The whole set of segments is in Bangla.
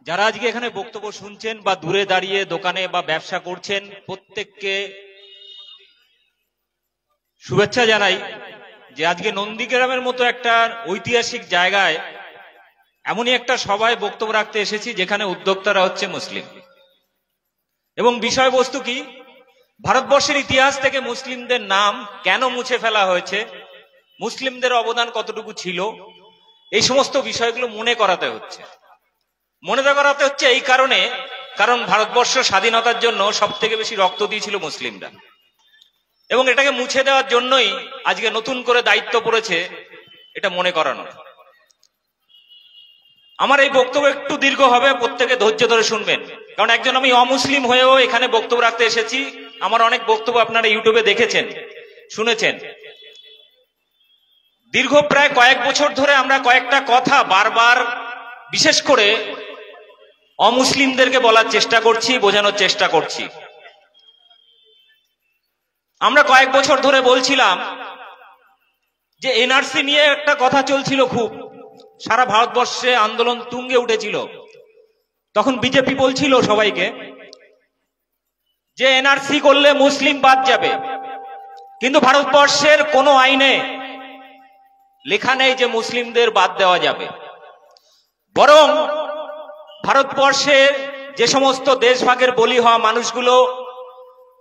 যারা আজকে এখানে বক্তব্য শুনছেন বা দূরে দাঁড়িয়ে দোকানে বা ব্যবসা করছেন, প্রত্যেককে শুভেচ্ছা জানাই যে আজকে নন্দীগ্রামের মতো একটা ঐতিহাসিক জায়গায় এমনই একটা সভায় বক্তব্য রাখতে এসেছি যেখানে উদ্যোক্তারা হচ্ছে মুসলিম। এবং বিষয়বস্তু কি, ভারতবর্ষের ইতিহাস থেকে মুসলিমদের নাম কেন মুছে ফেলা হয়েছে, মুসলিমদের অবদান কতটুকু ছিল, এই সমস্ত বিষয়গুলো মনে করাতে হচ্ছে এই কারণে, কারণ ভারতবর্ষ স্বাধীনতার জন্য সব থেকে বেশি রক্ত দিয়েছিল মুসলিমরা, এবং এটাকে মুছে দেওয়ার জন্যই আজকে নতুন করে দায়িত্ব পড়েছে এটা মনে করানো। আমার এই বক্তব্য একটু দীর্ঘ হবে, প্রত্যেকে ধৈর্য ধরে শুনবেন, কারণ একজন আমি অমুসলিম হয়েও এখানে বক্তব্য রাখতে এসেছি। আমার অনেক বক্তব্য আপনারা ইউটিউবে দেখেছেন, শুনেছেন। দীর্ঘ প্রায় কয়েক বছর ধরে আমরা কয়েকটা কথা বারবার বিশেষ করে অমুসলিমদেরকে বলার চেষ্টা করছি, বোঝানোর চেষ্টা করছি। আমরা কয়েক বছর ধরে বলছিলাম যে এনআরসি নিয়ে একটা কথা চলছিল, খুব সারা ভারতবর্ষে আন্দোলন তুঙ্গে উঠেছিল। তখন বিজেপি বলছিল সবাইকে যে এনআরসি করলে মুসলিম বাদ যাবে, কিন্তু ভারতবর্ষের কোনো আইনে লেখা নেই যে মুসলিমদের বাদ দেওয়া যাবে। বরং ভারতবর্ষের যে সমস্ত দেশভাগের বলি হওয়া মানুষগুলো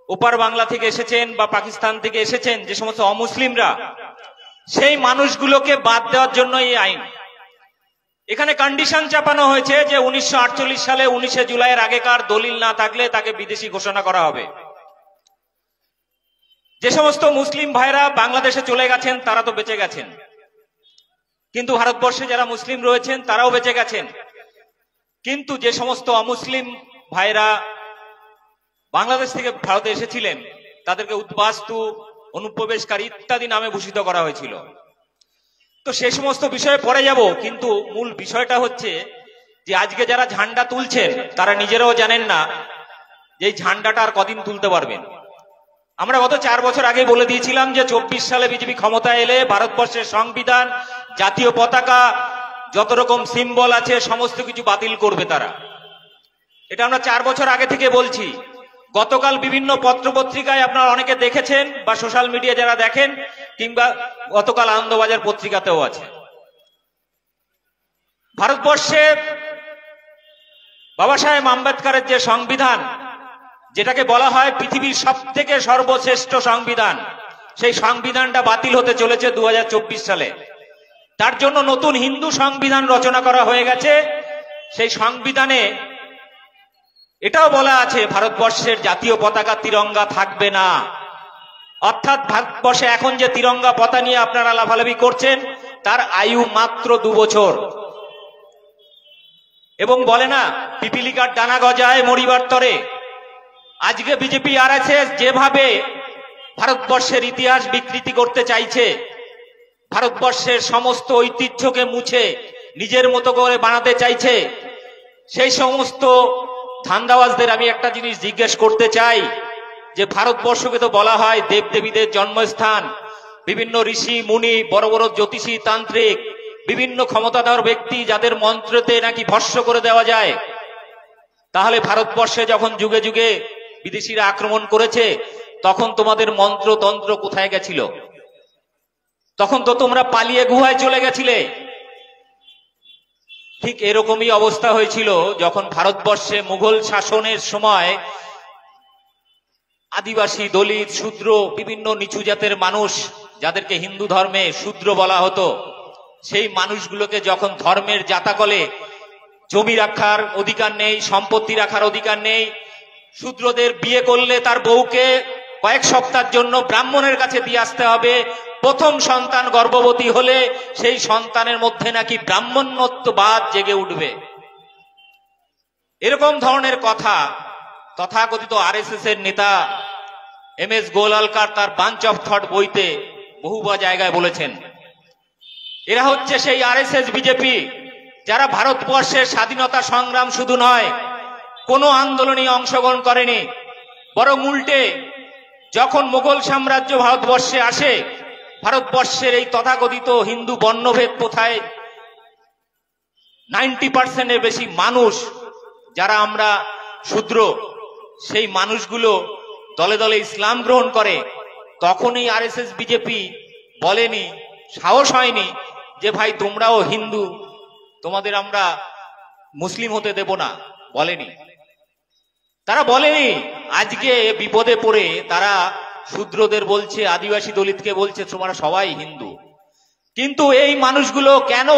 ওপার বাংলা থেকে এসেছেন বা পাকিস্তান থেকে এসেছেন, যে সমস্ত অমুসলিমরা, সেই মানুষগুলোকে বাদ দেওয়ার জন্য এই আইন। এখানে কন্ডিশন চাপানো হয়েছে যে 1948 সালে 19শে জুলাইয়ের আগেকার দলিল না থাকলে তাকে বিদেশি ঘোষণা করা হবে। যে সমস্ত মুসলিম ভাইরা বাংলাদেশে চলে গেছেন তারা তো বেঁচে গেছেন, কিন্তু ভারতবর্ষে যারা মুসলিম রয়েছেন তারাও বেঁচে গেছেন। কিন্তু যে সমস্ত অমুসলিম ভাইরা বাংলাদেশ থেকে ভারতে এসেছিলেন তাদেরকে উদ্বাস্তু, অনুপ্রবেশকারী ইত্যাদি নামে ভূষিত করা হয়েছিল। তো সেই সমস্ত বিষয়ে পরে যাব, কিন্তু মূল বিষয়টা হচ্ছে যে আজকে যারা ঝান্ডা তুলছেন তারা নিজেরাও জানেন না যে এই ঝান্ডাটা আর কদিন তুলতে পারবেন। আমরা গত 4 বছর আগে বলে দিয়েছিলাম যে 24 সালে বিজেপি ক্ষমতা এলে ভারতবর্ষের সংবিধান, জাতীয় পতাকা, যত রকম সিম্বল আছে সমস্ত কিছু বাতিল করবে তারা। এটা আমরা 4 বছর আগে থেকে বলছি। গতকাল বিভিন্ন পত্রপত্রিকায় আপনারা অনেকে দেখেছেন, বা সোশ্যাল মিডিয়া যারা দেখেন, কিংবা গতকাল আনন্দবাজার পত্রিকাতেও আছে। ভারতবর্ষে বাবা সাহেব আম্বেদকরের যে সংবিধান, যেটাকে বলা হয় পৃথিবীর সবথেকে সর্বশ্রেষ্ঠ সংবিধান, সেই সংবিধানটা বাতিল হতে চলেছে 2024 সালে। তার জন্য নতুন হিন্দু সংবিধান রচনা করা হয়ে গেছে। সেই সংবিধানে এটাও বলা আছে ভারতবর্ষের জাতীয় পতাকা তিরঙ্গা থাকবে না। অর্থাৎ ভারতবর্ষে এখন যে তিরঙ্গা পতাকা নিয়ে আপনারা লাফালাফি করছেন তার আয়ু মাত্র 2 বছর। এবং বলে না, পিপিলিকার ডানা গজায় মরিবার তরে। আজকে বিজেপি আরএসএস যেভাবে ভারতবর্ষের ইতিহাস বিকৃতি করতে চাইছে, ভারতবর্ষের সমস্ত ঐতিহ্যকে মুছে নিজের মতো করে বানাতে চাইছে, সেই সমস্ত ধান্দাবাজদের আমি একটা জিনিস জিজ্ঞেস করতে চাই যে ভারতবর্ষকে তো বলা হয় দেবদেবীদের জন্মস্থান, বিভিন্ন ঋষি মুনি, বড় বড় জ্যোতিষী, তান্ত্রিক, বিভিন্ন ক্ষমতাধর ব্যক্তি যাদের মন্ত্রতে নাকি ভস্ম করে দেওয়া যায়। তাহলে ভারতবর্ষে যখন যুগে যুগে বিদেশিরা আক্রমণ করেছে তখন তোমাদের মন্ত্রতন্ত্র কোথায় গেছিল? তখন তো তোমরা পালিয়ে গুহায় চলে গেছিলে। ঠিক এরকমই অবস্থা হয়েছিল যখন ভারতবর্ষে মুঘল শাসনের সময় আদিবাসী, দলিত, শূদ্র, বিভিন্ন নিচু জাতের মানুষ, যাদেরকে হিন্দু ধর্মে শূদ্র বলা হতো, সেই মানুষগুলোকে যখন ধর্মের জাতাকলে জমি রাখার অধিকার নেই, সম্পত্তি রাখার অধিকার নেই, শূদ্রদের বিয়ে করলে তার বউকে কয়েক সপ্তাহের জন্য ব্রাহ্মণের কাছে দিয়ে আসতে হবে, প্রথম সন্তান গর্ভবতী হলে সেই সন্তানের মধ্যে নাকি ব্রাহ্মণ্যত্ববাদ জেগে উঠবে, এরকম ধরনের কথা তথাকথিত আরএসএস এর নেতা এমএস গোলালকার তার বাঞ্চ অফ থট বইতে বহুবার জায়গায় বলেছেন। এরা হচ্ছে সেই আরএসএস বিজেপি যারা ভারতবর্ষের স্বাধীনতা সংগ্রাম শুধু নয়, কোনো আন্দোলনে অংশগ্রহণ করেনি, বরং উল্টে যখন মুঘল সাম্রাজ্য ভারতবর্ষে আসে, ভারতবর্ষের এই তথাকথিত হিন্দু বর্ণভেদ প্রথায় 90% বেশি মানুষ যারা আমরা শূদ্র, সেই মানুষগুলো দলে দলে ইসলাম গ্রহণ করে, তখন এই আরএসএস বিজেপি বলেনি, সাহস হয়নি যে ভাই তোমরাও হিন্দু, তোমাদের আমরা মুসলিম হতে দেব না, বলেনি। তারা বলেনি। আজকে বিপদে পড়ে তারা শূদ্রদের বলছে, আদিবাসী দলিতকে বলছে তোমরা সবাই হিন্দু। কিন্তু এই মানুষগুলো কেন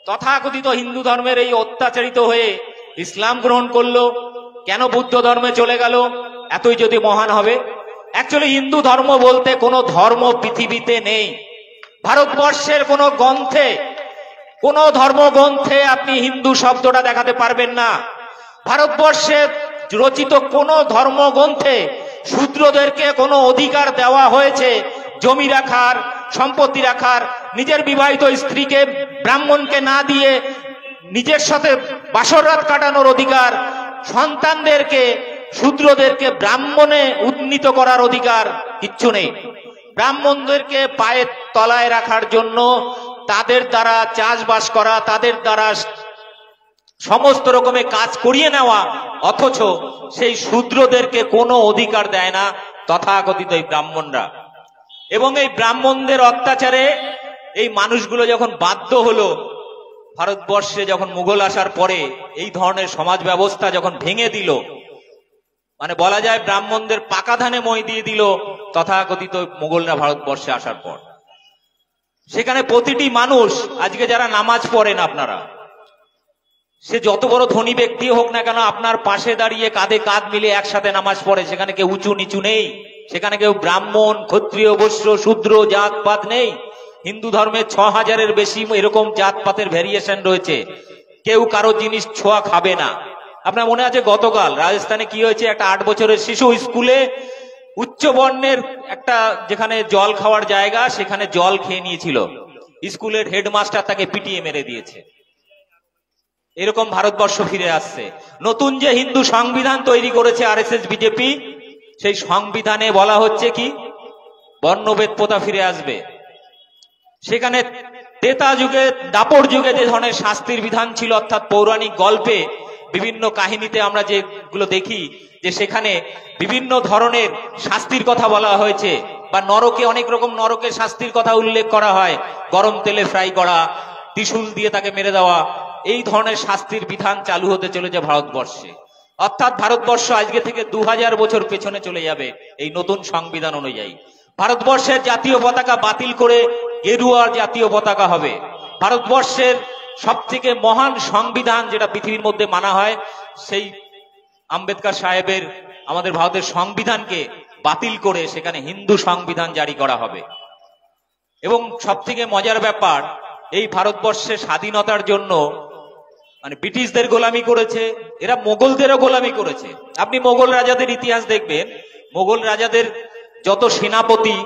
তথাকথিত হিন্দু ধর্মের এই অত্যাচারিত হয়ে ইসলাম গ্রহণ করলো? কেন বুদ্ধ ধর্মে চলে গেল? এতই যদি মহান হবে। অ্যাকচুয়ালি হিন্দু ধর্ম বলতে কোনো ধর্ম পৃথিবীতে নেই। ভারতবর্ষের কোনো গ্রন্থে, কোনো ধর্মগ্রন্থে আপনি হিন্দু শব্দটা দেখাতে পারবেন না। ভারতবর্ষে রচিত কোনো ধর্মগ্রন্থে শূদ্রদেরকে কোনো অধিকার দেওয়া হয়েছে জমি রাখার, সম্পত্তি রাখার, নিজের বিবাহিত স্ত্রীকে ব্রাহ্মণকে না দিয়ে নিজের সাথে বাসররাত কাটানোর অধিকার, সন্তানদেরকে শূদ্রদেরকে ব্রাহ্মণে উন্নীত করার অধিকার কিচ্ছু নেই। ব্রাহ্মণদেরকে পায়ের তলায় রাখার জন্য তাদের দ্বারা চাষবাস করা, তাদের দ্বারা সমস্ত রকমের কাজ করিয়ে নেওয়া, অথচ সেই শূদ্রদেরকে কোনো অধিকার দেয় না তথাকথিত এই ব্রাহ্মণরা। এবং এই ব্রাহ্মণদের অত্যাচারে এই মানুষগুলো যখন বাধ্য হলো, ভারতবর্ষে যখন মুঘল আসার পরে এই ধরনের সমাজ ব্যবস্থা যখন ভেঙে দিল, মানে বলা যায় ব্রাহ্মণদের পাকা ধানে মই দিয়ে দিল তথাকথিত মুঘলরা ভারতবর্ষে আসার পর। সেখানে প্রতিটি মানুষ, আজকে যারা নামাজ পড়েন আপনারা, সে যত বড় ধনী ব্যক্তি হোক না কেন, আপনার পাশে দাঁড়িয়ে কাঁধে কাঁধ মিলে একসাথে নামাজ পড়ে। সেখানে কেউ উঁচু নিচু নেই, সেখানে কেউ ব্রাহ্মণ, ক্ষত্রিয়, বৈশ্য, শূদ্র জাতপাত নেই। হিন্দু ধর্মে ৬,০০০-এর বেশি এরকম জাতপাতের ভ্যারিয়েশন রয়েছে। কেউ কারো জিনিস ছোঁয়া খাবে না। আপনার মনে আছে গতকাল রাজস্থানে কি হয়েছে? একটা ৮ বছরের শিশু স্কুলে উচ্চ বর্ণের একটা যেখানে জল খাওয়ার জায়গা, সেখানে জল খেয়ে নিয়েছিল। স্কুলের হেডমাস্টার তাকে পিটিয়ে মেরে দিয়েছে। এরকম ভারতবর্ষ ফিরে আসছে। নতুন যে হিন্দু সংবিধান তৈরি করেছে আরএসএস বিজেপি, সেই সংবিধানে বলা হচ্ছে কি বর্ণভেদ প্রথা ফিরে আসবে। সেখানে ত্রেতা যুগে, দাপর যুগে যে ধরনের শাস্তির বিধান ছিল, অর্থাৎ পৌরাণিক গল্পে বিভিন্ন কাহিনীতে আমরা যেগুলো দেখি যে সেখানে বিভিন্ন ধরনের শাস্তির কথা বলা হয়েছে, বা নরকে অনেক রকম নরকের শাস্তির কথা উল্লেখ করা হয়। গরম তেলে ফ্রাই করা, ত্রিশূল দিয়ে তাকে মেরে দেওয়া, এই ধরনের শাস্তির বিধান চালু হতে চলেছে ভারতবর্ষে। অর্থাৎ ভারতবর্ষ আজকে থেকে ২০০০ বছর পেছনে চলে যাবে এই নতুন সংবিধান অনুযায়ী। ভারতবর্ষের জাতীয় পতাকা বাতিল করে গেরুয়া জাতীয় পতাকা হবে। ভারতবর্ষের সব থেকে মহান সংবিধান যেটা পৃথিবীর মধ্যে মানা হয়, সেই আম্বেদকর সাহেবের, আমাদের ভারতের সংবিধানকে বাতিল করে সেখানে হিন্দু সংবিধান জারি করা হবে। এবং সব থেকে মজার ব্যাপার, এই ভারতবর্ষের স্বাধীনতার জন্য মানে ব্রিটিশদের গোলামি করেছে, এরা মোগলদেরও গোলামি করেছে। আপনি মোগল রাজাদের ইতিহাস দেখবেন, মোগল রাজাদের যত সেনাপতি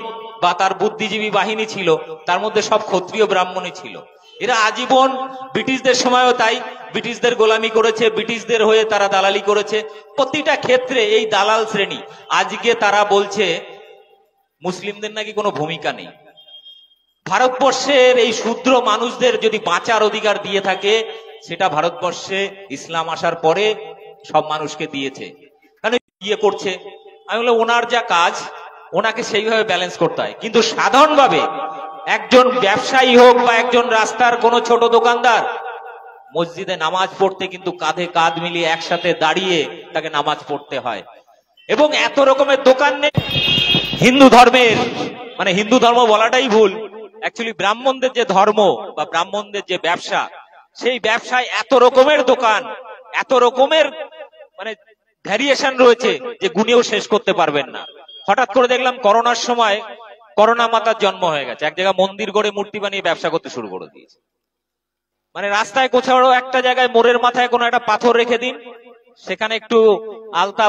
বা তার বুদ্ধিজীবী বাহিনী ছিল, তার মধ্যে সব ক্ষত্রিয় ব্রাহ্মণই ছিল। এরা আজীবন ব্রিটিশদের সময়ও তাই ব্রিটিশদের গোলামি করেছে, ব্রিটিশদের হয়ে তারা দালালি করেছে। প্রতিটা ক্ষেত্রে এই দালাল শ্রেণী। আজকে তারা বলছে মুসলিমদের নাকি কোনো ভূমিকা নেই। ভারতবর্ষের এই শূদ্র মানুষদের যদি বাঁচার অধিকার দিয়ে থাকে, সেটা ভারতবর্ষে ইসলাম আসার পরে সব মানুষকে দিয়েছে। কারণ ইয়ে করছে, আমি বললাম ওনার যা কাজ, ওনাকে সেইভাবে ব্যালেন্স করতে হয়। কিন্তু সাধারণভাবে একজন ব্যবসায়ী হোক বা একজন রাস্তার কোনো ছোট দোকানদার, মসজিদে নামাজ পড়তে কিন্তু কাঁধে কাঁধ মিলিয়ে একসাথে দাঁড়িয়ে তাকে নামাজ পড়তে হয়। এবং এত রকমের দোকান নেই হিন্দু ধর্মের, মানে হিন্দু ধর্ম বলাটাই ভুল, অ্যাকচুয়ালি ব্রাহ্মণদের যে ধর্ম বা ব্রাহ্মণদের যে ব্যবসা, সেই ব্যবসায় এত রকমের দোকান, এত রকমের মানে ভ্যারিয়েশন রয়েছে যে গুণেও শেষ করতে পারবেন না। হঠাৎ করে দেখলাম করোনার সময় করোনা মাতার জন্ম হয়ে গেছে, এক জায়গায় মন্দির গড়ে মূর্তি বানিয়ে ব্যবসা করতে শুরু করে দিয়েছে। মানে রাস্তায় কোথাও একটা জায়গায় মোড়ের মাথায় কোনো একটা পাথর রেখে দিন, সেখানে একটু আলতা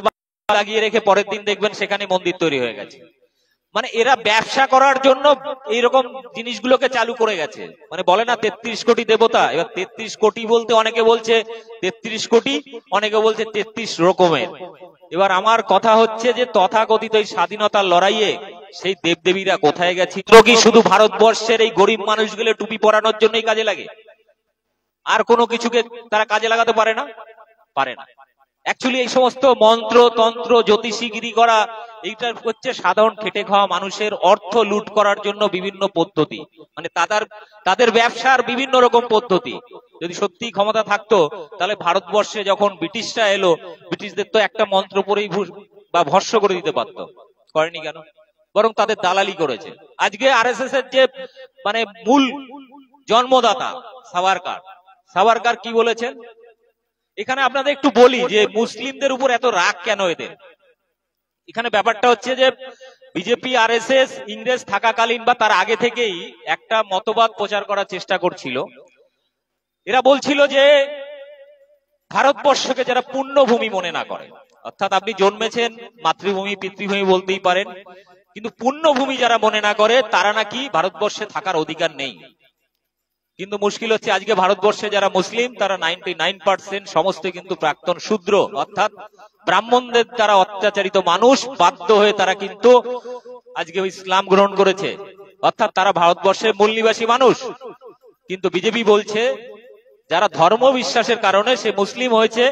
লাগিয়ে রেখে পরের দিন দেখবেন সেখানে মন্দির তৈরি হয়ে গেছে। মানে এরা ব্যবসা করার জন্য এইরকম জিনিসগুলোকে চালু করে গেছে। মানে বলে না ৩৩ কোটি দেবতা, এবার ৩৩ কোটি বলতে অনেকে বলছে ৩৩ কোটি, অনেকে বলছে ৩৩ রকমের। এবার আমার কথা হচ্ছে যে তথাকথিত এই স্বাধীনতার লড়াইয়ে সেই দেবদেবীরা কোথায় গেছে? কি শুধু ভারতবর্ষের এই গরিব মানুষগুলো টুপি পরানোর জন্যই কাজে লাগে? আর কোনো কিছুকে তারা কাজে লাগাতে পারে না? পারে না। অ্যাকচুয়ালি এই সমস্ত মন্ত্র তন্ত্র জ্যোতিষীগিরি করা এইটা হচ্ছে সাধারণ খেটে খাওয়া মানুষের অর্থ লুট করার জন্য বিভিন্ন পদ্ধতি, মানে তাদের ব্যবসার বিভিন্ন রকম পদ্ধতি। যদি সত্যি ক্ষমতা থাকতো তাহলে ভারতবর্ষে যখন ব্রিটিশরা এলো, ব্রিটিশদের তো একটা মন্ত্র পরেই বা ভস্য করে দিতে পারতো, করেনি কেন? বরং তাদের দালালি করেছে। আজকে আরএসএস এর যে মানে মূল জন্মদাতা সাভারকার কি বলেছেন? এখানে আপনাদের একটু বলি যে মুসলিমদের উপর এত রাগ কেন এদের। এখানে ব্যাপারটা হচ্ছে যে বিজেপি আরএসএস ইংরেজ থাকাকালীন বা তার আগে থেকেই একটা মতবাদ প্রচার করার চেষ্টা করছিল। এরা বলছিল যে ভারতবর্ষকে যারা পুণ্যভূমি মনে না করে, অর্থাৎ আপনি জন্মেছেন মাতৃভূমি পিতৃভূমি বলতেই পারেন, কিন্তু পুণ্যভূমি যারা মনে না করে তারা নাকি ভারতবর্ষে থাকার অধিকার নেই। কিন্তু মুশকিল হচ্ছে আজকে ভারতবর্ষে যারা মুসলিম তারা 99% সমস্ত কিন্তু প্রাক্তন শূদ্র, অর্থাৎ ব্রাহ্মণদের দ্বারা অত্যাচারিত মানুষ, বাধ্য হয়ে তারা কিন্তু আজকে ইসলাম গ্রহণ করেছে, অর্থাৎ তারা ভারতবর্ষের মূল নিবাসী মানুষ। কিন্তু বিজেপি বলছে যারা ধর্ম বিশ্বাসের কারণে সে মুসলিম হয়েছে,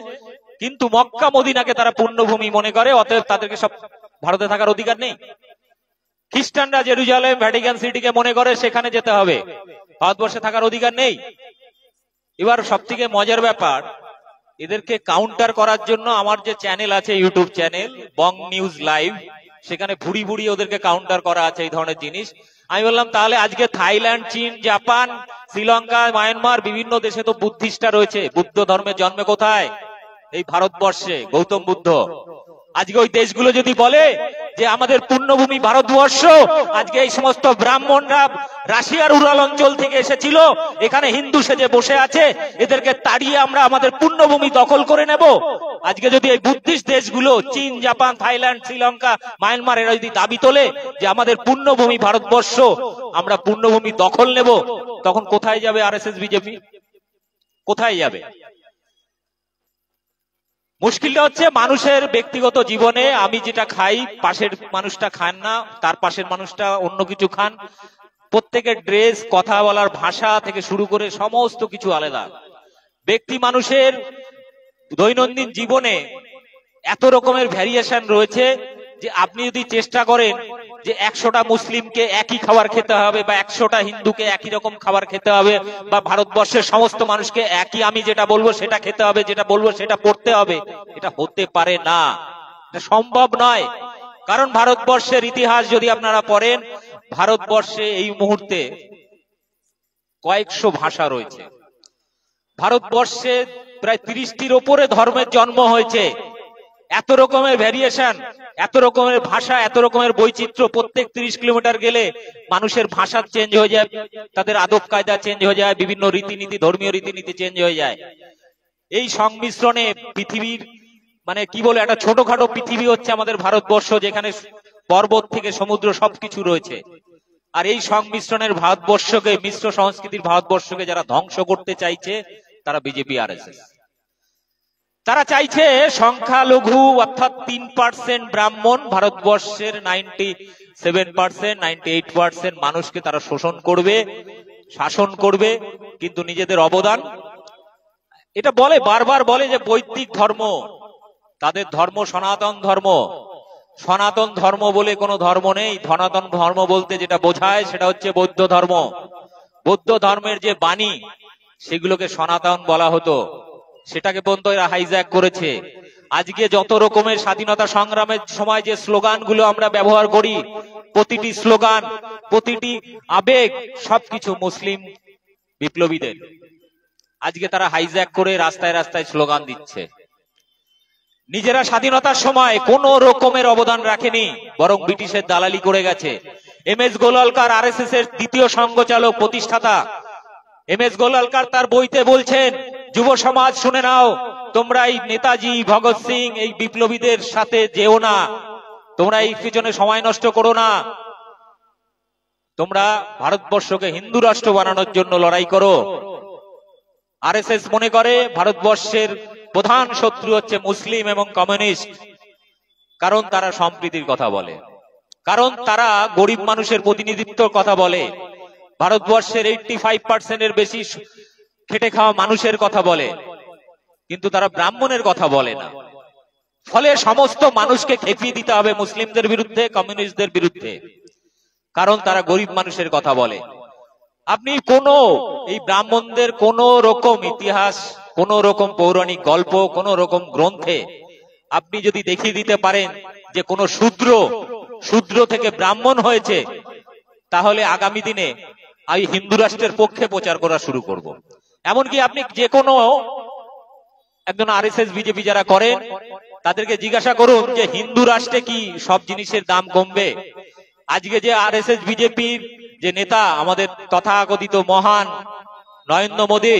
কিন্তু মক্কা মদিনাকে তারা পুণ্যভূমি মনে করে, অতএব তাদেরকে সব ভারতে থাকার অধিকার নেই। খ্রিস্টানরা জেরুজালেম ভ্যাটিকান সিটিকে মনে করে সেখানে যেতে হবে, ভারতবর্ষে থাকার অধিকার নেই। এবার সব থেকে মজার ব্যাপার, এদেরকে কাউন্টার করার জন্য আমার যে চ্যানেল আছে, ইউটিউব চ্যানেল বং নিউজ লাইভ, সেখানে ভুড়ি ভুড়ি ওদেরকে কাউন্টার করা আছে এই ধরনের জিনিস। আমি বললাম তাহলে আজকে থাইল্যান্ড, চীন, জাপান, শ্রীলঙ্কা, মায়ানমার বিভিন্ন দেশে তো বুদ্ধিস্টরা রয়েছে, বুদ্ধ ধর্মের জন্মে কোথায়? এই ভারতবর্ষে, গৌতম বুদ্ধ। আজকে ওই দেশগুলো যদি বলে যে আমাদের পুণ্যভূমি ভারতবর্ষ, আজকে এই সমস্ত ব্রাহ্মণরা রাশিয়ার উরাল অঞ্চল থেকে এসেছিল, এখানে হিন্দু সেজে বসে আছে, এদেরকে তাড়িয়ে আমরা আমাদের পুণ্যভূমি দখল করে নেব। আজকে যদি এই বুদ্ধিস্ট দেশগুলো চীন, জাপান, থাইল্যান্ড, শ্রীলঙ্কা, মায়ানমার এরা যদি দাবি তোলে যে আমাদের পুণ্যভূমি ভারতবর্ষ, আমরা পুণ্যভূমি দখল নেব, তখন কোথায় যাবে আরএসএস বিজেপি? কোথায় যাবে? মুশকিলটা হচ্ছে মানুষের ব্যক্তিগত জীবনে আমি যেটা খাই পাশের মানুষটা খান না, তার পাশের মানুষটা অন্য কিছু খান, প্রত্যেকের ড্রেস, কথা বলার ভাষা থেকে শুরু করে সমস্ত কিছু আলাদা। ব্যক্তি মানুষের দৈনন্দিন জীবনে এত রকমের ভ্যারিয়েশন রয়েছে যে আপনি যদি চেষ্টা করেন যে 100টা মুসলিমকে একই খাবার খেতে হবে বা 100টা হিন্দুকে একই রকম খাবার খেতে হবে বা ভারতবর্ষের সমস্ত মানুষকে একই, আমি যেটা বলবো সেটা খেতে হবে, যেটা বলবো সেটা পড়তে হবে, এটা হতে পারে না, এটা সম্ভব নয়। কারণ ভারতবর্ষের ইতিহাস যদি আপনারা পড়েন, ভারতবর্ষে এই মুহূর্তে কয়েকশো ভাষা রয়েছে। ভারতবর্ষে প্রায় 30টির ওপরে ধর্মের জন্ম হয়েছে। এত রকমের ভ্যারিয়েশন, এত রকমের ভাষা, এত রকমের বৈচিত্র্য, প্রত্যেক 30 কিলোমিটার গেলে মানুষের ভাষা চেঞ্জ হয়ে যায়, তাদের আদব কায়দা চেঞ্জ হয়ে যায়, বিভিন্ন রীতিনীতি, ধর্মীয় রীতিনীতি চেঞ্জ হয়ে যায়। এই সংমিশ্রণে পৃথিবীর মানে কি বলে একটা ছোটখাটো পৃথিবী হচ্ছে আমাদের ভারতবর্ষ, যেখানে পর্বত থেকে সমুদ্র সবকিছু রয়েছে। আর এই সংমিশ্রণের ভারতবর্ষকে, মিশ্র সংস্কৃতির ভারতবর্ষকে যারা ধ্বংস করতে চাইছে তারা বিজেপি আরএসএস। তারা চাইছে সংখ্যালঘু অর্থাৎ 3% ব্রাহ্মণ ভারতবর্ষের 97%, 98% মানুষকে তারা শোষণ করবে, শাসন করবে, কিন্তু নিজেদের অবদান এটা বলে, বারবার বলে যে বৈদিক ধর্ম, তাদের ধর্ম সনাতন ধর্ম। সনাতন ধর্ম বলে কোনো ধর্ম নেই। সনাতন ধর্ম বলতে যেটা বোঝায় সেটা হচ্ছে বৌদ্ধ ধর্ম। বৌদ্ধ ধর্মের যে বাণী সেগুলোকে সনাতন বলা হতো, সেটাকে পর্যন্ত এরা হাইজ্যাক করেছে। আজকে যত রকমের স্বাধীনতা সংগ্রামের সময় যে স্লোগানগুলো আমরা ব্যবহার করি, প্রতিটি স্লোগান, প্রতিটি আবেগ সবকিছু মুসলিম বিপ্লবীদের। আজকে তারা হাইজ্যাক করে রাস্তায় রাস্তায় স্লোগান দিচ্ছে। নিজেরা স্বাধীনতার সময় কোন রকমের অবদান রাখেনি, বরং ব্রিটিশের দালালি করে গেছে। এমএস গোলওয়ালকার আরএসএস এর দ্বিতীয় সংঘচালক, প্রতিষ্ঠাতা এমএস গোলওয়ালকার তার বইতে বলছেন, যুব সমাজ শুনে নাও, তোমরা এই নেতাজি, ভগৎ সিং, এই বিপ্লবীদের সাথে যেও না, তোমরা এই পিছনে সময় নষ্ট করো না, তোমরা ভারতবর্ষকে হিন্দু রাষ্ট্র বানানোর জন্য লড়াই করো। আরএসএস মনে করে ভারতবর্ষের প্রধান শত্রু হচ্ছে মুসলিম এবং কমিউনিস্ট, কারণ তারা সম্প্রীতির কথা বলে, কারণ তারা গরিব মানুষের প্রতিনিধিত্বর কথা বলে, ভারতবর্ষের 85% এর বেশি খেটে খাওয়া মানুষের কথা বলে। কিন্তু তারা ব্রাহ্মণের কথা বলে না। ফলে সমস্ত মানুষকে খেপিয়ে দিতে হবে মুসলিমদের বিরুদ্ধে, কমিউনিস্টদের বিরুদ্ধে, কারণ তারা গরিব মানুষের কথা বলে। আপনি কোন এই ব্রাহ্মণদের কোন রকম ইতিহাস, কোন রকম পৌরাণিক গল্প, কোন রকম গ্রন্থে আপনি যদি দেখিয়ে দিতে পারেন যে কোন শূদ্র থেকে ব্রাহ্মণ হয়েছে, তাহলে আগামী দিনে আমি হিন্দু রাষ্ট্রের পক্ষে প্রচার করা শুরু করব। এমনকি আপনি যে কোনো একজন আরএসএস বিজেপি যারা করেন তাদেরকে জিজ্ঞাসা করুন যে হিন্দু রাষ্ট্রে কি সব জিনিসের দাম কমবে? আজকে যে আরএসএস বিজেপির যে নেতা, আমাদের তথাকথিত মহান নরেন্দ্র মোদী,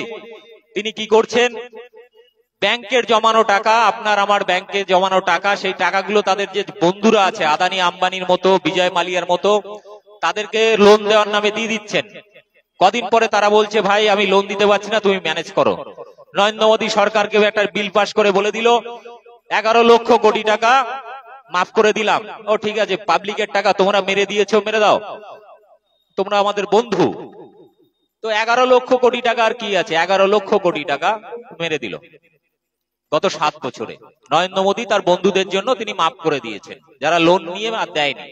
তিনি কি করছেন? ব্যাংকের জমানো টাকা, আপনার আমার ব্যাংকে জমানো টাকা, সেই টাকাগুলো তাদের যে বন্ধুরা আছে আদানি আম্বানির মতো, বিজয় মালিয়ার মতো, তাদেরকে লোন দেওয়ার নামে দিয়ে দিচ্ছেন। কদিন পরে তারা বলছে ভাই আমি লোন দিতে পারছি না, তুমি ম্যানেজ করো। নরেন্দ্র মোদী সরকারকে একটা বিল পাস করে বলে দিল 11 লক্ষ কোটি টাকা মাফ করে দিলাম। ও ঠিক আছে, পাবলিকের টাকা তোমরা মেরে দিয়েছো, মেরে দাও, তোমরা আমাদের বন্ধু। তো 11 লক্ষ কোটি টাকা আর কি আছে, 11 লক্ষ কোটি টাকা মেরে দিল গত 7 বছরে। নরেন্দ্র মোদী তার বন্ধুদের জন্য তিনি মাফ করে দিয়েছেন, যারা লোন নিয়ে আর দেয়নি।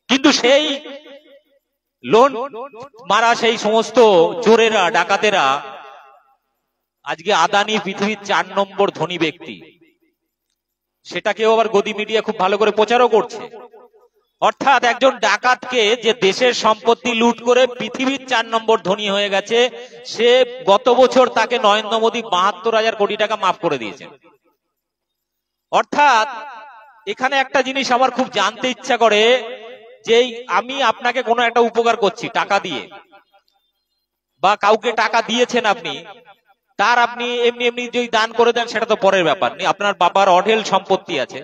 কিন্তু সেই লোন মারা সেই সমস্ত চোরেরা, ডাকাতেরা আজকে আদানি পৃথিবীর 4 নম্বর ধনী ব্যক্তি, সেটাকেও আবার গদি মিডিয়া খুব ভালো করে প্রচারও করছে। অর্থাৎ একজন ডাকাতকে যে দেশের সম্পত্তি লুট করে পৃথিবীর 4 নম্বর ধনী হয়ে গেছে, সে গত বছর তাকে নরেন্দ্র মোদী 72,000 কোটি টাকা মাফ করে দিয়েছেন। অর্থাৎ এখানে একটা জিনিস আমার খুব জানতে ইচ্ছা করে, যে আমি আপনাকে কোনো একটা উপকার করছি টাকা দিয়ে, বা কাউকে টাকা দিয়েছেন আপনি, তার আপনি এমনি এমনি যদি দান করে দেন সেটা তো পরের ব্যাপার। আপনার বাবার অঢেল সম্পত্তি আছে।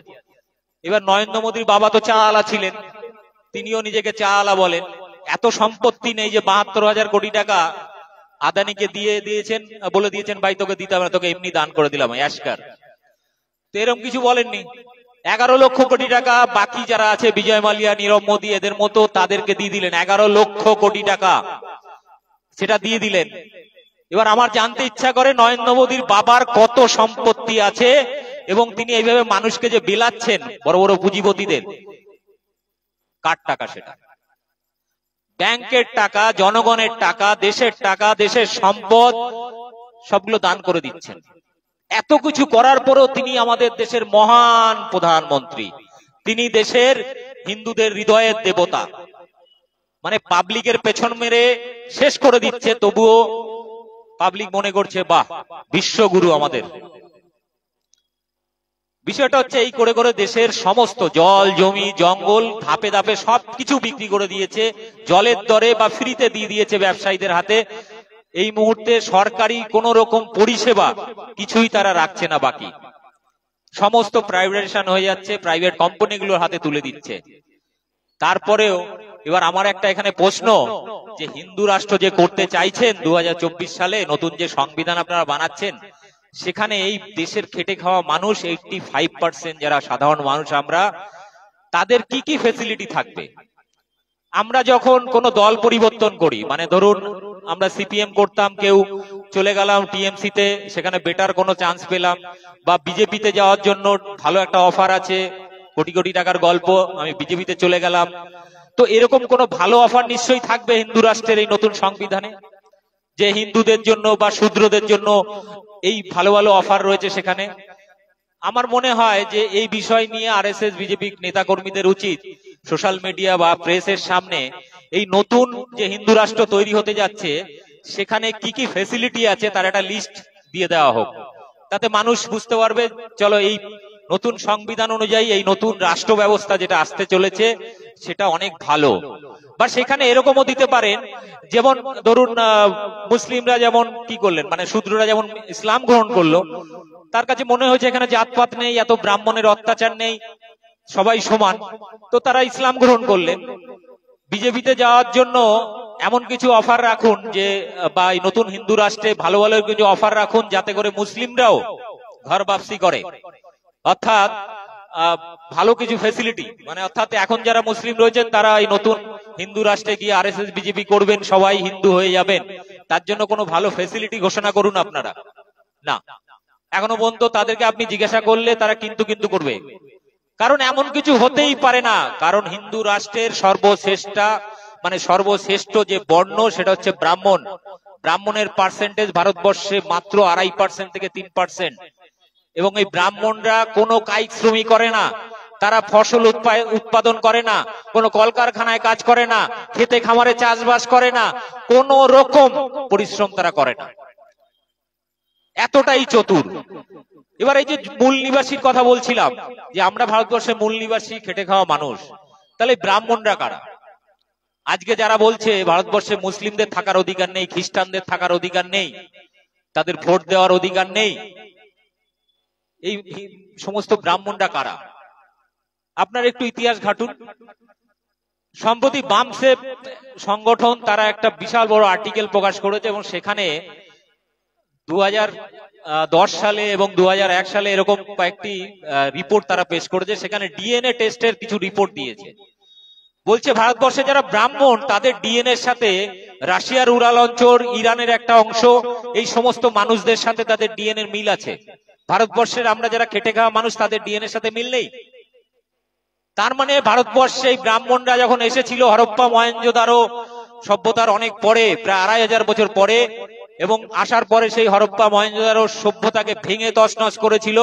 এবার নরেন্দ্র মোদীর বাবা তো চা আলা ছিলেন, তিনিও নিজেকে চা আলা বলেন। এত সম্পত্তি নেই যে 72,000 কোটি টাকা আদানিকে দিয়ে দিয়েছেন, বলে দিয়েছেন ভাই তোকে দিতে হবে না, তোকে এমনি দান করে দিলাম অ্যাশকার। তো এরকম কিছু বলেননি। 11 লক্ষ কোটি টাকা বাকি যারা আছে, বিজয় মালিয়া, নীরব মোদী, এদের মতো তাদেরকে দিয়ে দিলেন 11 লক্ষ কোটি টাকা, সেটা দিয়ে দিলেন। এবার আমার জানতে ইচ্ছা করে নরেন্দ্র মোদীর বাবার কত সম্পত্তি আছে, এবং তিনি এইভাবে মানুষকে যে বিলাচ্ছেন বড় বড় পুঁজিপতিদের, কার টাকা? সেটা ব্যাংকের টাকা, জনগণের টাকা, দেশের টাকা, দেশের সম্পদ, সবগুলো দান করে দিচ্ছেন। এত কিছু করার পরও তিনি আমাদের দেশের মহান প্রধানমন্ত্রী, তিনি দেশের হিন্দুদের হৃদয়ের দেবতা, মানে পাবলিকের পেছন মেরে শেষ করে দিচ্ছে, তবুও পাবলিক মনে করছে বাহ বিশ্বগুরু আমাদের। বিষয়টা হচ্ছে এই করে করে দেশের সমস্ত জল, জমি, জঙ্গল ধাপে ধাপে সবকিছু বিক্রি করে দিয়েছে, জলের দরে বা ফ্রিতে দিয়ে দিয়েছে ব্যবসায়ীদের হাতে। এই মুহূর্তে সরকারি কোন রকম পরিষেবা কিছুই তারা রাখছে না বাকি, সমস্ত প্রাইভেটাইজেশন হয়ে যাচ্ছে, প্রাইভেট কোম্পানিগুলোর হাতে তুলে দিচ্ছে। তারপরেও এবার আমার একটা এখানে প্রশ্ন, যে হিন্দু রাষ্ট্র যে করতে চাইছেন 2024 সালে, নতুন যে সংবিধান আপনারা বানাচ্ছেন, সেখানে এই দেশের খেটে খাওয়া মানুষ 85% যারা সাধারণ মানুষ, আমরা তাদের কি কি ফেসিলিটি থাকবে? আমরা যখন কোন দল পরিবর্তন করি, মানে ধরুন আমরা সিপিএম করতাম, কেউ চলে গেলাম টিএমসি তে, সেখানে বেটার কোনো চান্স পেলাম, বা বিজেপিতে যাওয়ার জন্য ভালো একটা অফার আছে, কোটি কোটি টাকার গল্প, আমি বিজেপিতে চলে গেলাম। তো এরকম কোন ভালো অফার নিশ্চয়ই থাকবে হিন্দু রাষ্ট্রের এই নতুন সংবিধানে, যে হিন্দুদের জন্য বা শূদ্রদের জন্য এই ভালো ভালো অফার রয়েছে সেখানে। আমার মনে হয় যে এই বিষয় নিয়ে আরএসএস বিজেপি নেতাকর্মীদের উচিত সোশ্যাল মিডিয়া বা প্রেসের সামনে এই নতুন যে হিন্দু রাষ্ট্র তৈরি হতে যাচ্ছে, সেখানে কি কি ফেসিলিটি আছে তার একটা লিস্ট দিয়ে দেওয়া হোক, তাতে মানুষ বুঝতে পারবে চলো এই নতুন সংবিধান অনুযায়ী এই নতুন রাষ্ট্র ব্যবস্থা যেটা আসতে চলেছে সেটা অনেক ভালো। বা সেখানে এরকমও দিতে পারেন, যেমন ধরুন মুসলিমরা যেমন কি করলেন, মানে শূদ্ররা যেমন ইসলাম গ্রহণ করলো, তার কাছে মনে হয়েছে এখানে জাতপাত নেই, এত ব্রাহ্মণের অত্যাচার নেই, সবাই সমান, তো তারা ইসলাম গ্রহণ করলেন। বিজেপিতে যাওয়ার জন্য এমন কিছু অফার রাখুন, যে বা এই নতুন হিন্দু রাষ্ট্রে ভালো ভালো কিছু অফার রাখুন, যাতে করে মুসলিমরাও ঘর বাপসি করে। অর্থাৎ ভালো কিছু ফেসিলিটি, মানে অর্থাৎ এখন যারা মুসলিম রয়েছেন তারা এই নতুন হিন্দু রাষ্ট্রে গিয়ে আরএসএস বিজেপি করবেন, সবাই হিন্দু হয়ে যাবেন, তার জন্য কোনো ভালো ফেসিলিটি ঘোষণা করুন আপনারা। না, এখনো পর্যন্ত তাদেরকে আপনি জিজ্ঞাসা করলে তারা কিন্তু কিন্তু করবে, কারণ এমন কিছু হতেই পারে না। কারণ হিন্দু রাষ্ট্রের সর্বশ্রেষ্ঠ যে বর্ণ সেটা হচ্ছে ব্রাহ্মণ। ব্রাহ্মণের পার্সেন্টেজ ভারতবর্ষে মাত্র 2.5% থেকে 3%। এবং এই ব্রাহ্মণরা কোনো কায়িক শ্রমিক করে না, তারা ফসল উৎপাদন করে না, কোনো কলকারখানায় কাজ করে না, খেতে খামারে চাষবাস করে না, কোন রকম পরিশ্রম তারা করে না, এতটাই চতুর। এবার এই যে মূল নিবাসীর কথা বলছিলাম, যে আমরা ভারতবর্ষে মূল নিবাসী খেটে খাওয়া মানুষ, তাহলে ব্রাহ্মণরা কারা? আজকে যারা বলছে ভারতবর্ষে মুসলিমদের থাকার অধিকার নেই, খ্রিস্টানদের থাকার অধিকার নেই, তাদের ভোট দেওয়ার অধিকার নেই, এই সমস্ত ব্রাহ্মণরা কারা? আপনার একটু ইতিহাস ঘাটুন। সম্প্রতি বামসেফ সংগঠন তারা একটা বিশাল বড় আর্টিকেল প্রকাশ করেছে এবং সেখানে 2010 সালে এবং 2001 সালে এরকম কয়েকটি রিপোর্ট তারা পেশ করেছে। সেখানে ডিএনএ টেস্টের কিছু রিপোর্ট দিয়েছে। বলছে ভারতবর্ষে যারা ব্রাহ্মণ তাদের ডিএনএ এর সাথে রাশিয়ার উরাল অঞ্চল, ইরানের একটা অংশ, এই সমস্ত মানুষদের সাথে তাদের ডিএনএ এর মিল আছে। ভারতবর্ষের আমরা যারা খেটে খাওয়া মানুষ তাদের ডিএনএ এর সাথে মিল নেই। তার মানে ভারতবর্ষে এই ব্রাহ্মণরা যখন এসেছিল হরপ্পা মহেঞ্জোদারো সভ্যতার অনেক পরে, প্রায় 2500 বছর পরে, এবং আসার পরে সেই হরপ্পা মহেঞ্জোদারো সভ্যতাকে ভেঙে তছনছ করেছিল।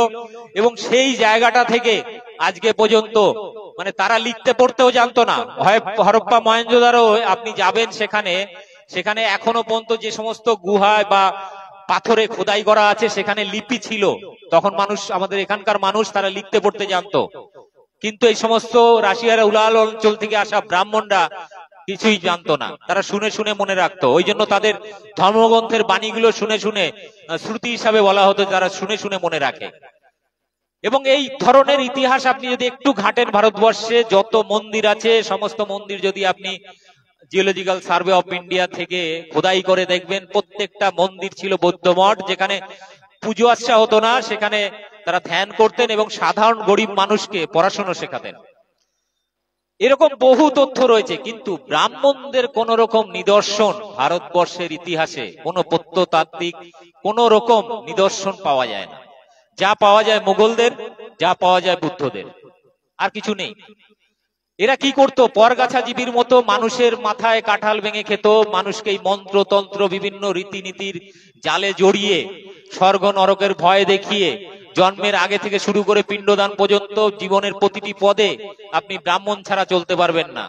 এবং সেই জায়গাটা থেকে আজকে পর্যন্ত মানে তারা লিখতে পড়তেও জানতো না। হরপ্পা মহেঞ্জোদারো আপনি যাবেন, সেখানে এখনো পর্যন্ত যে সমস্ত গুহায় বা পাথরে খোদাই করা আছে সেখানে লিপি ছিল। তখন মানুষ, আমাদের এখানকার মানুষ, তারা লিখতে পড়তে জানতো। কিন্তু এই সমস্ত রাশিয়ার উলাল অঞ্চল থেকে আসা ব্রাহ্মণরা কিছুই জানতো না, তারা শুনে শুনে মনে রাখতো। ওই জন্য তাদের ধর্মগ্রন্থের বাণীগুলো শুনে শুনে শ্রুতি হিসাবে বলা হতো, তারা শুনে শুনে মনে রাখে। এবং এই ধরনের ইতিহাস আপনি যদি একটু ঘাটেন, ভারতবর্ষে যত মন্দির আছে সমস্ত মন্দির যদি আপনি জিওলজিক্যাল সার্ভে অফ ইন্ডিয়া থেকে খোদাই করে দেখবেন, প্রত্যেকটা মন্দির ছিল বৌদ্ধ মঠ, যেখানে পুজো আচ্ছা হতো না, সেখানে তারা ধ্যান করতেন এবং সাধারণ গরিব মানুষকে পড়াশোনা শেখাতেন। এরকম বহু তথ্য রয়েছে, কিন্তু ব্রাহ্মণদের কোন রকম নিদর্শন ভারতবর্ষের ইতিহাসে কোন প্রত্নতাত্ত্বিক কোন রকম নিদর্শন পাওয়া যায় না। যা পাওয়া যায় মুঘলদের, যা পাওয়া যায় বুদ্ধদের, আর কিছু নেই। এরা কি করতো? পরগাছাজীবীর মতো মানুষের মাথায় কাঁঠাল ভেঙে খেত, মানুষকে এই মন্ত্রতন্ত্র বিভিন্ন রীতিনীতির জালে জড়িয়ে, স্বর্গ নরকের ভয় দেখিয়ে, জন্মের আগে থেকে শুরু করে পিণ্ডদান পর্যন্ত জীবনের প্রতিটি পদে আপনি ব্রাহ্মণ ছাড়া চলতে পারবেন না।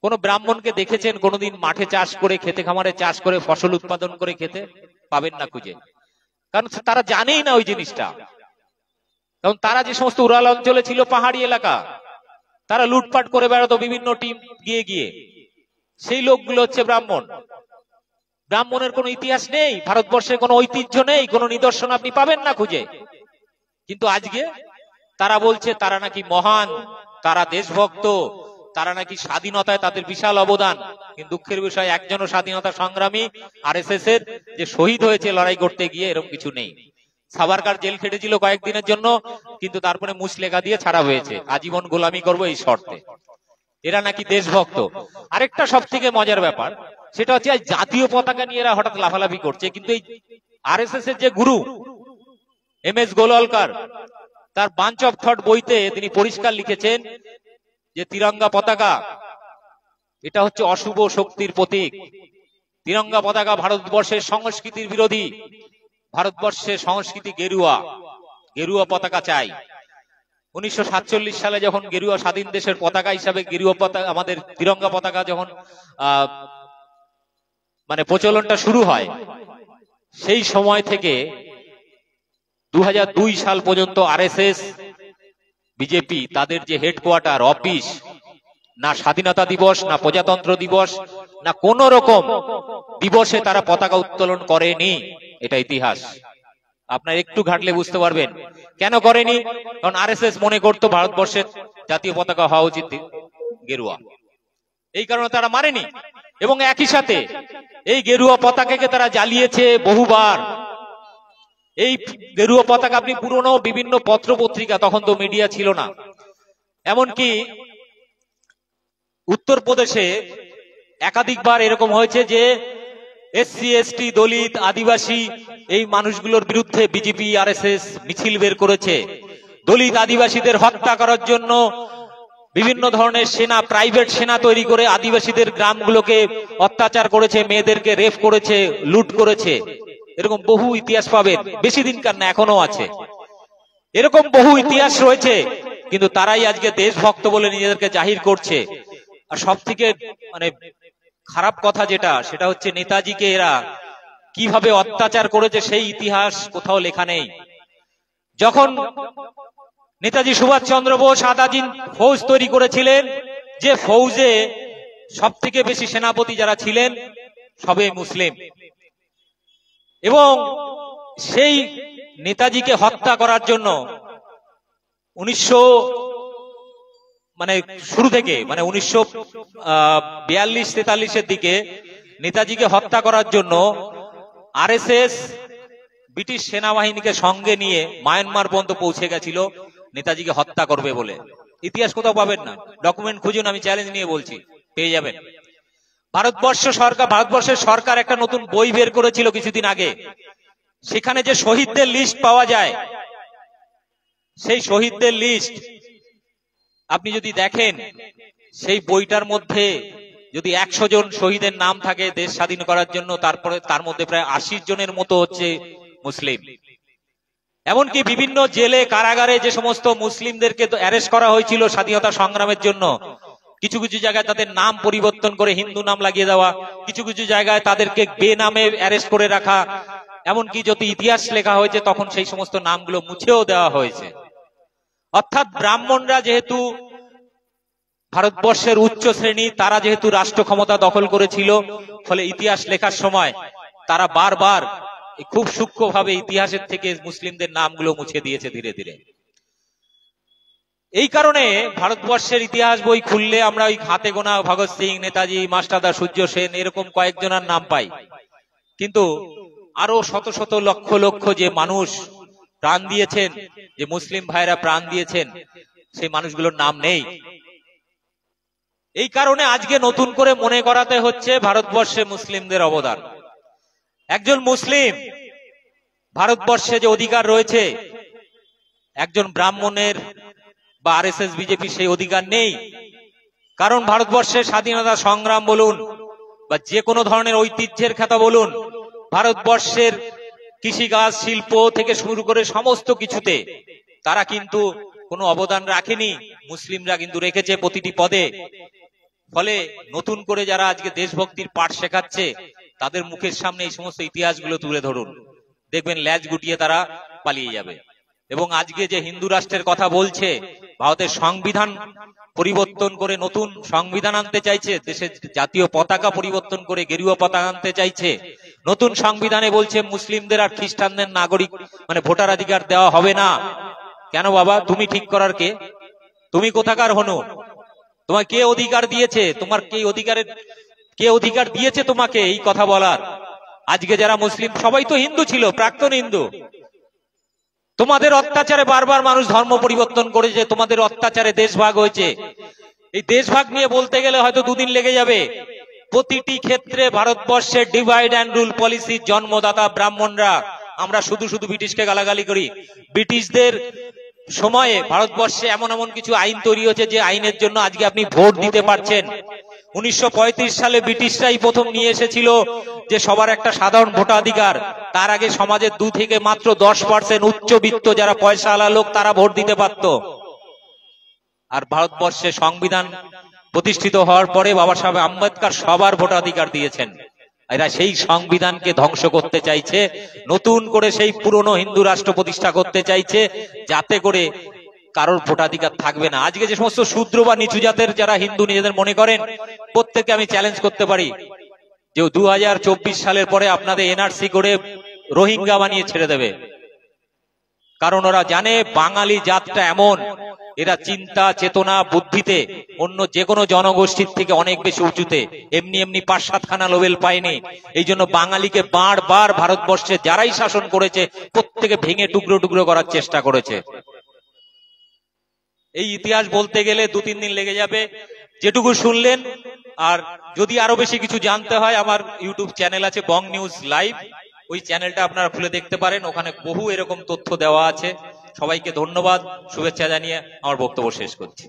কোন ব্রাহ্মণকে দেখেছেন কোনোদিন মাঠে চাষ করে, খেতে খামারে চাষ করে, ফসল উৎপাদন করে খেতে? পাবেন না খুঁজে, কারণ তারা জানেই না ওই জিনিসটা। কারণ তারা যে সমস্ত উরাল অঞ্চলে ছিল, পাহাড়ি এলাকা, তারা লুটপাট করে বেড়াতো বিভিন্ন টিম গিয়ে গিয়ে, সেই লোকগুলো হচ্ছে ব্রাহ্মণ। ব্রাহ্মণের কোনো ইতিহাস নেই, ভারতবর্ষে কোনো ঐতিহ্য নেই, কোনো নিদর্শন আপনি পাবেন না খুঁজে। কিন্তু আজকে তারা বলছে তারা নাকি মহান, তারা দেশভক্ত, তারা নাকি স্বাধীনতায় তাদের বিশাল অবদান। কিন্তু দুঃখের বিষয়, একজনও স্বাধীনতা সংগ্রামী আরএসএস এর যে শহীদ হয়েছে লড়াই করতে গিয়ে, এরকম কিছু নেই। সাভারকার জেল খেটেছিল কয়েকদিনের জন্য, কিন্তু তারপরে মুচলেখা দিয়ে ছাড়া হয়েছে, আজীবন গোলামি করবো এই শর্তে। এরা নাকি দেশভক্ত। আরেকটা সব থেকে মজার ব্যাপার, সেটা হচ্ছে জাতীয় পতাকা নিয়ে এরা হঠাৎ লাফালাফি করছে। কিন্তু এই আরএসএস এর যে গুরু এম.এস. গোলওয়ালকার, তার বাঞ্চ অফ থট বইতে তিনি পরিষ্কার লিখেছেন যে তিরঙ্গা পতাকা এটা হচ্ছে অশুভ শক্তির প্রতীক। তিরঙ্গা পতাকা ভারতবর্ষের সংস্কৃতির বিরোধী। ভারতবর্ষের সংস্কৃতি গেরুয়া, গেরুয়া পতাকা চাই। 1947 সালে যখন গেরুয়া স্বাধীন দেশের পতাকা হিসাবে গেরুয়া পতাকা, আমাদের তিরঙ্গা পতাকা যখন মানে প্রচলনটা শুরু হয়, সেই সময় থেকে 2002 সাল পর্যন্ত আরএসএস, বিজেপি, তাদের যে হেডকোয়ার্টার অফিস, না স্বাধীনতা দিবস, না প্রজাতন্ত্র দিবস, না কোন রকম দিবসে তারা পতাকা উত্তোলন করেনি। এটা ইতিহাস, আপনার একটু ঘাটলে বুঝতে পারবেন কেন করেনি। কারণ আরএসএস মনে করতো ভারতবর্ষের জাতীয় পতাকা হওয়া উচিত গেরুয়া, এই কারণে তারা মানেনি। এবং একই সাথে এই গেরুয়া পতাকাকে তারা জ্বালিয়েছে বহুবার। এই গেরুয়া পতাকা আপনি পুরনো বিভিন্ন পত্র পত্রিকা, তখন তো মিডিয়া ছিল না, এমনকি উত্তরপ্রদেশে একাধিকবার এরকম হয়েছে যে এসসি, এসটি, দলিত, আদিবাসী এই মানুষগুলোর বিরুদ্ধে বিজেপি আরএসএস মিছিল বের করেছে। দলিত আদিবাসীদের হত্যা করার জন্য বিভিন্ন ধরনের সেনা, প্রাইভেট সেনা তৈরি করে আদিবাসীদের গ্রামগুলোকে অত্যাচার করেছে, মেয়েদেরকে রেপ করেছে, লুট করেছে। এরকম বহু ইতিহাস পাবেন, বেশি দিনকার না, এখনো আছে। এরকম বহু ইতিহাস রয়েছে, কিন্তু তারাই আজকে দেশভক্ত বলে নিজেদেরকে জাহির করছে। আর সব থেকে মানে খারাপ কথা যেটা, সেটা হচ্ছে নেতাজিকে এরা কিভাবে অত্যাচার করেছে সেই ইতিহাস কোথাও লেখা নেই। যখন নেতাজি সুভাষচন্দ্র বোস আজাদিন ফৌজ তৈরি করেছিলেন, যে ফৌজে সব থেকে বেশি সেনাপতি যারা ছিলেন সবে মুসলিম, এবং সেই নেতাজিকে হত্যা করার জন্য 1942-43 দিকে নেতাজিকে হত্যা করার জন্য আরএসএস ব্রিটিশ সেনাবাহিনীকে সঙ্গে নিয়ে মায়ানমার পর্যন্ত পৌঁছে গেছিল নেতাজিকে হত্যা করবে বলে। ইতিহাস কোথাও পাবেন না, ডকুমেন্ট খুঁজুন, আমি চ্যালেঞ্জ নিয়ে বলছি, পেয়ে যাবেন। ভারতবর্ষের সরকার একটা নতুন বই বের করেছিল কিছুদিন আগে। সেখানে যে শহীদদের লিস্ট পাওয়া যায়, সেই শহীদদের লিস্ট আপনি যদি দেখেন, সেই বইটার মধ্যে যদি 100 জন শহীদের নাম থাকে দেশ স্বাধীন করার জন্য, তারপরে তার মধ্যে প্রায় 80 জনের মতো হচ্ছে মুসলিম। এমনকি বিভিন্ন জেলে কারাগারে যে সমস্ত মুসলিমদেরকে অ্যারেস্ট করা হয়েছিল স্বাধীনতা সংগ্রামের জন্য, কিছু কিছু জায়গায় তাদের নাম পরিবর্তন করে হিন্দু নাম লাগিয়ে দেওয়া, কিছু কিছু জায়গায় তাদেরকে বেনামে অ্যারেস্ট করে রাখা, এমনকি যদি ইতিহাস লেখা হয়েছে তখন সেই সমস্ত নামগুলো মুছেও দেওয়া হয়েছে। অর্থাৎ ব্রাহ্মণরা যেহেতু ভারতবর্ষের উচ্চ শ্রেণী, তারা যেহেতু রাষ্ট্র ক্ষমতা দখল করেছিল, ফলে ইতিহাস লেখার সময় তারা বারবার খুব সূক্ষ্মভাবে ইতিহাসের থেকে মুসলিমদের নামগুলো মুছে দিয়েছে ধীরে ধীরে। এই কারণে ভারতবর্ষের ইতিহাস বই খুললে আমরা ওই হাতে গোনা ভগৎ সিং, নেতাজি, মাস্টারদা, সূর্য সেন এরকম কয়েকজনের নাম পাই, কিন্তু আরো শত শত লক্ষ লক্ষ যে মানুষ প্রাণ দিয়েছেন, যে মুসলিম ভাইরা প্রাণ দিয়েছেন, সেই মানুষগুলোর নাম নেই। এই কারণে আজকে নতুন করে মনে করাতে হচ্ছে ভারতবর্ষে মুসলিমদের অবদান। একজন মুসলিম ভারতবর্ষে যে অধিকার রয়েছে, একজন ব্রাহ্মণের বা আরএসএস বিজেপি সেই অধিকার নেই। কারণ ভারতবর্ষের স্বাধীনতা সংগ্রাম বলুন বা যে কোনো ধরনের ঐতিহ্যের কথা বলুন, ভারতবর্ষের কৃষিকাজ, শিল্প থেকে শুরু করে সমস্ত কিছুতে তারা কিন্তু কোনো অবদান রাখেনি, মুসলিমরা কিন্তু রেখেছে প্রতিটি পদে। ফলে নতুন করে যারা আজকে দেশভক্তির পাঠ শেখাচ্ছে, তাদের মুখের সামনে এই সমস্ত ইতিহাসগুলো তুলে ধরুন, দেখবেন ল্যাজ গুটিয়ে তারা পালিয়ে যাবে। এবং আজকে যে হিন্দু রাষ্ট্রের কথা বলছে, ভারতের সংবিধান পরিবর্তন করে নতুন সংবিধান আনতে চাইছে, দেশের জাতীয় পতাকা পরিবর্তন করে গেরুয়া পতাকা আনতে চাইছে, নতুন সংবিধানে বলছে মুসলিমদের আর খ্রিস্টানদের নাগরিক ভোটাধিকার দেওয়া হবে না। কেন বাবা, তুমি ঠিক করার কে? তুমি কোথাকার হনু? তোমার কে অধিকার দিয়েছে? তোমার কে অধিকার দিয়েছে তোমাকে এই কথা বলার? আজকে যারা মুসলিম সবাই তো হিন্দু ছিল, প্রাক্তন হিন্দু। তোমাদের অত্যাচারে বারবার মানুষ ধর্ম পরিবর্তন করেছে, তোমাদের অত্যাচারে দেশভাগ হয়েছে। এই দেশভাগ নিয়ে বলতে গেলে হয়তো 2 দিন লেগে যাবে। প্রতিটি ক্ষেত্রে ভারতবর্ষের ডিভাইড অ্যান্ড রুল পলিসির জন্মদাতা ব্রাহ্মণরা। আমরা শুধু শুধু ব্রিটিশকে গালাগালি করি। ব্রিটিশদের সময়ে ভারতবর্ষে এমন এমন কিছু আইন তৈরি হয়েছে যে আইনের জন্য আজকে আপনি ভোট দিতে পারছেন। 1935 সালে ব্রিটিশরাই প্রথম নিয়ে এসেছিল যে সবার একটা সাধারণ ভোটাধিকার। তার আগে সমাজের 2 থেকে মাত্র 10% উচ্চবিত্ত যারা পয়সাওয়ালা লোক তারা ভোট দিতে পারত। আর ভারতবর্ষে সংবিধান প্রতিষ্ঠিত হওয়ার পরে বাবা সাহেব আম্বেদকর সবার ভোটাধিকার দিয়েছেন। এরা সেই সংবিধানকে ধ্বংস করতে চাইছে, নতুন করে সেই পুরনো হিন্দু রাষ্ট্র প্রতিষ্ঠা করতে চাইছে, যাতে করে কারোর ভোটাধিকার থাকবে না। আজকে যে সমস্ত শূদ্র বা নিচু জাতের যারা হিন্দু নিজেদের মনে করেন, প্রত্যেককে আমি চ্যালেঞ্জ করতে পারি যে 2024 সালের পরে আপনাদের এনআরসি করে রোহিঙ্গা বানিয়ে ছেড়ে দেবে। কারণ ওরা জানে বাঙালি জাতটা এমন, এরা চিন্তা, চেতনা, বুদ্ধিতে অন্য যে কোনো জনগোষ্ঠীর থেকে অনেক বেশি উঁচুতে। এমনি এমনি 5-7খানা নোবেল পায়নি। এই জন্য বাঙালিকে বারবার ভারতবর্ষে যারাই শাসন করেছে প্রত্যেকে ভেঙে টুকরো টুকরো করার চেষ্টা করেছে। এই ইতিহাস বলতে গেলে 2-3 দিন লেগে যাবে। যেটুকু শুনলেন, আর যদি আরো বেশি কিছু জানতে হয় আমার ইউটিউব চ্যানেল আছে বং নিউজ লাইভ, ওই চ্যানেলটা আপনারা খুলে দেখতে পারেন, ওখানে বহু এরকম তথ্য দেওয়া আছে। সবাইকে ধন্যবাদ, শুভেচ্ছা জানিয়ে আমার বক্তব্য শেষ করছি।